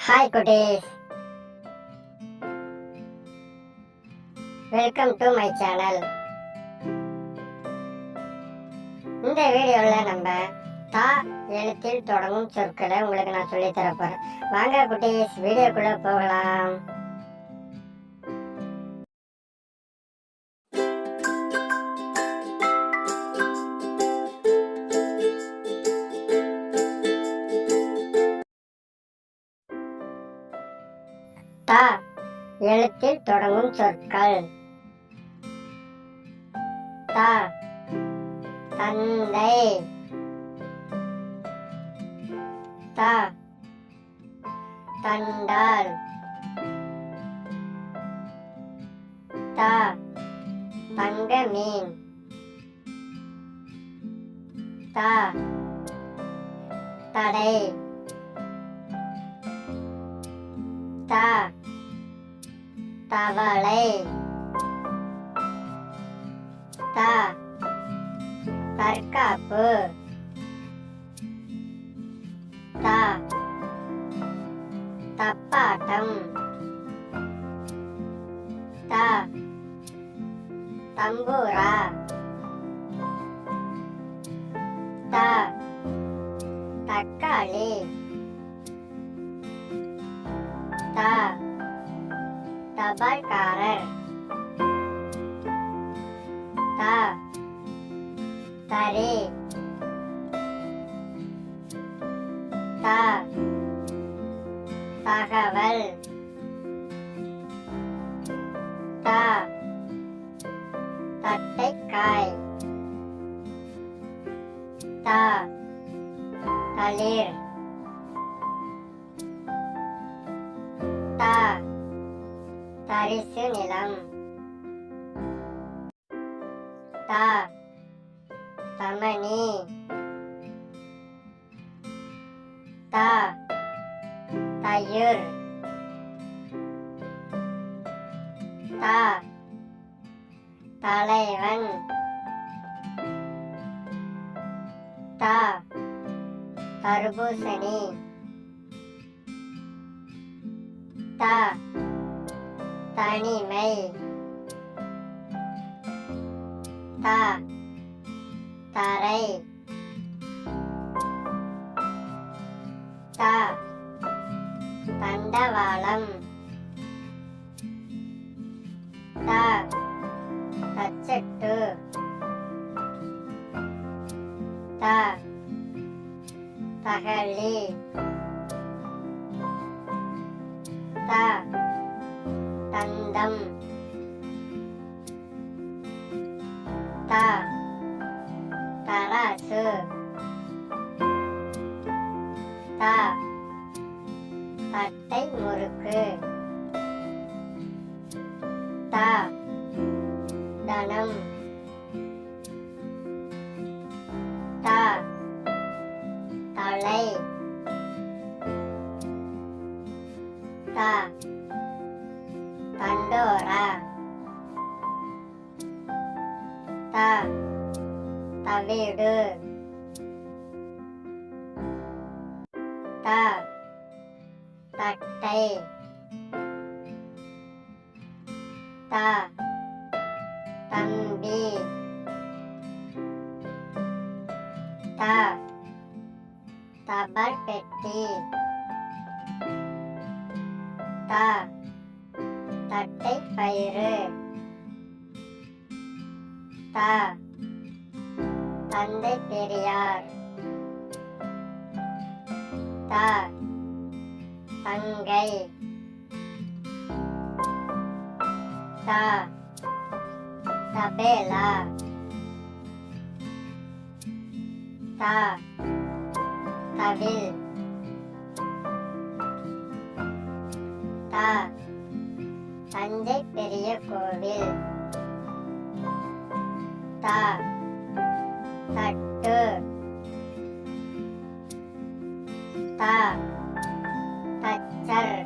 Hi குட்டீஸ், welcome to my channel. இந்த வீடியோவில் நம்ம தா எழுத்தில் தொடங்கும் சொற்களை உங்களுக்கு நான் சொல்லி தரப்போறேன். வாங்க குட்டீஸ், வீடியோக்குள்ள போகலாம். தா எழுத்தில் தொடங்கும் சொற்கள். தா தந்தை, தா தண்டால், தா தங்க மீன், தா தடை, தா தவளை, தா தற்காப்பு, தா தப்பாட்டம், தா தம்பூரா, தா தக்காளி, தா தபால்காரர், தா தறி, தா தகவல், தா தட்டைக்காய், தா தளிர், தா தரிசு நிலம், தா தமனி, தா தயிர், தா தலைவன், தா தர்பூசணி, தா தனிமை, தா தரை, தா தண்டவாளம், தா தச்சட்டு, தா தகழி, தா தந்தம், தா தராசு, தா தட்டை முறுக்கு, தா தனம், தா தலை, தா தண்டோரா, தா தவிடு, தா தட்டை, தா தம்பி, தா தபால் பெட்டி, தா தட்டை பயிறு, தா தந்தை பெரியார், தா தங்கை, தா தபேலா, தா தவில், தா தஞ்சை பெரிய கோவில், தா தட்டு, தா தச்சர்,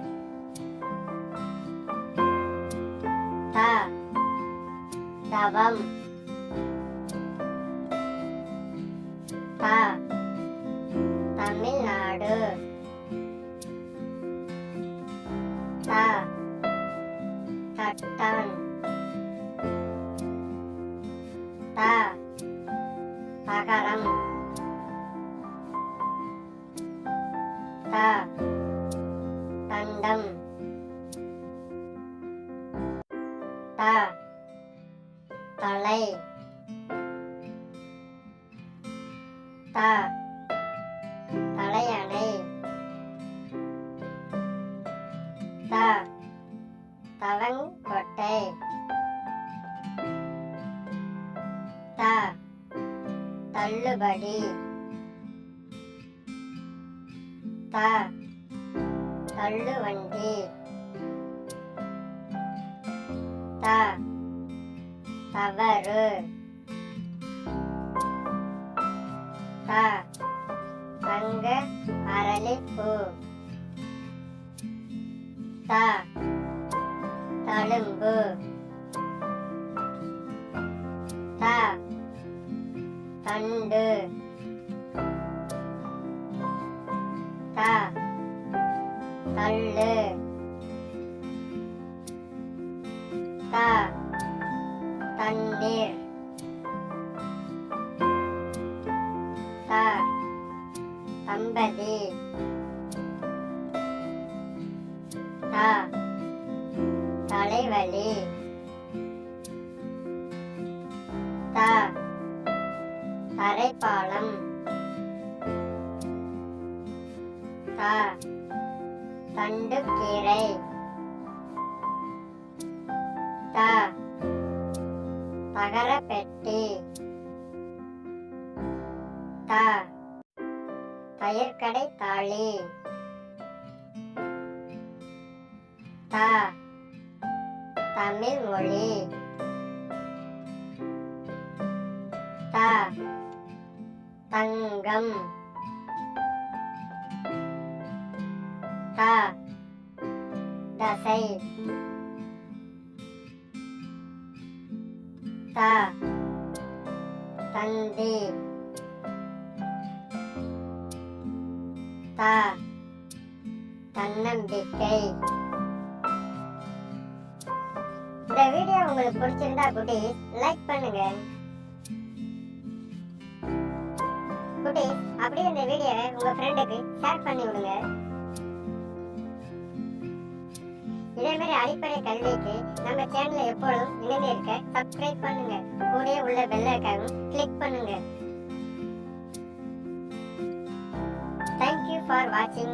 தா தவம், தா தமிழ்நாடு, த தண்டம் த தலை த தலையணை த தவங்கொட்டை த தள்ளுபடி த தள்ளுவண்டி த தவறு த தங்க அரளிப்பூ த தழும்பு த தண்டு த தள்ளு த தண்ணீர் த தம்பதி த தலைவலி த தரைப்பாலம் த தண்டுக்கீரை த தகரப்பெட்டி த தயிர்க்கடை தாளி த தமிழ் மொழி த தங்கம் த தசை த தந்தி த தன்னம்பிக்கை. இந்த வீடியோ உங்களுக்கு பிடிச்சிருந்தா குட்டீஸ் லைக் பண்ணுங்க குட்டீஸ். அப்படியே இந்த வீடியோவை உங்க ஃப்ரெண்டுக்கு ஷேர் பண்ணி விடுங்க. இதே மாதிரி அடிப்படை கல்விக்கு நம்ம சேனலை எப்பொழுதும் இணைந்து இருக்க சப்ஸ்கிரைப் பண்ணுங்க. கூடவே உள்ள பெல் ஐகானை கிளிக் பண்ணுங்க. Thank you for watching.